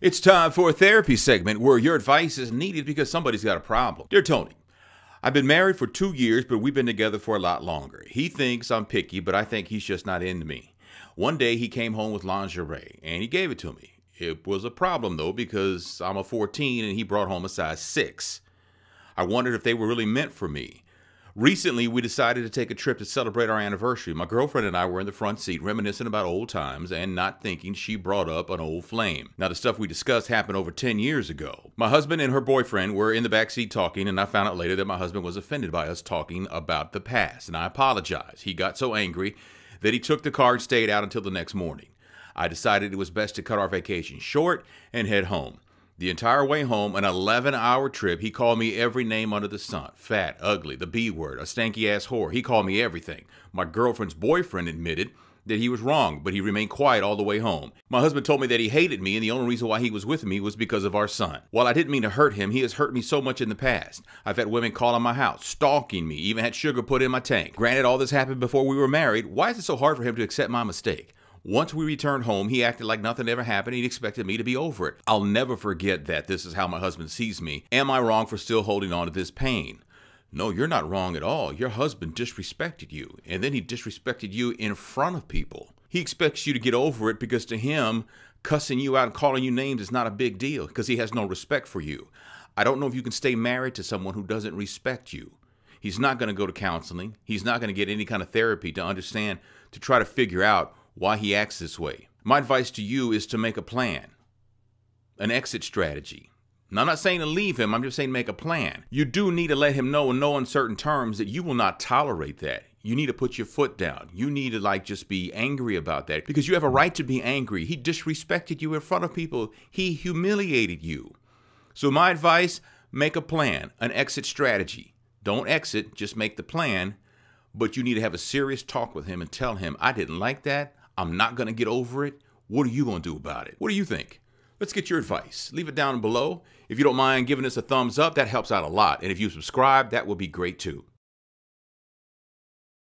It's time for a therapy segment where your advice is needed because somebody's got a problem. Dear Tony, I've been married for 2 years, but we've been together for a lot longer. He thinks I'm picky, but I think he's just not into me. One day he came home with lingerie and he gave it to me. It was a problem though because I'm a 14 and he brought home a size 6. I wondered if they were really meant for me. Recently, we decided to take a trip to celebrate our anniversary. My girlfriend and I were in the front seat reminiscing about old times and not thinking she brought up an old flame. Now, the stuff we discussed happened over 10 years ago. My husband and her boyfriend were in the back seat talking, and I found out later that my husband was offended by us talking about the past, and I apologized. He got so angry that he took the car and stayed out until the next morning. I decided it was best to cut our vacation short and head home. The entire way home, an 11-hour trip, he called me every name under the sun. Fat, ugly, the B word, a stanky-ass whore. He called me everything. My girlfriend's boyfriend admitted that he was wrong, but he remained quiet all the way home. My husband told me that he hated me, and the only reason why he was with me was because of our son. While I didn't mean to hurt him, he has hurt me so much in the past. I've had women call on my house, stalking me, even had sugar put in my tank. Granted, all this happened before we were married. Why is it so hard for him to accept my mistake? Once we returned home, he acted like nothing ever happened. He expected me to be over it. I'll never forget that. This is how my husband sees me. Am I wrong for still holding on to this pain? No, you're not wrong at all. Your husband disrespected you, and then he disrespected you in front of people. He expects you to get over it because to him, cussing you out and calling you names is not a big deal because he has no respect for you. I don't know if you can stay married to someone who doesn't respect you. He's not going to go to counseling. He's not going to get any kind of therapy to understand, to try to figure out why he acts this way. My advice to you is to make a plan, an exit strategy. Now, I'm not saying to leave him, I'm just saying make a plan. You do need to let him know in no uncertain terms that you will not tolerate that. You need to put your foot down. You need to just be angry about that because you have a right to be angry. He disrespected you in front of people. He humiliated you. So my advice, make a plan, an exit strategy. Don't exit, just make the plan. But you need to have a serious talk with him and tell him, I didn't like that. I'm not going to get over it. What are you going to do about it? What do you think? Let's get your advice. Leave it down below. If you don't mind giving us a thumbs up, that helps out a lot. And if you subscribe, that would be great too.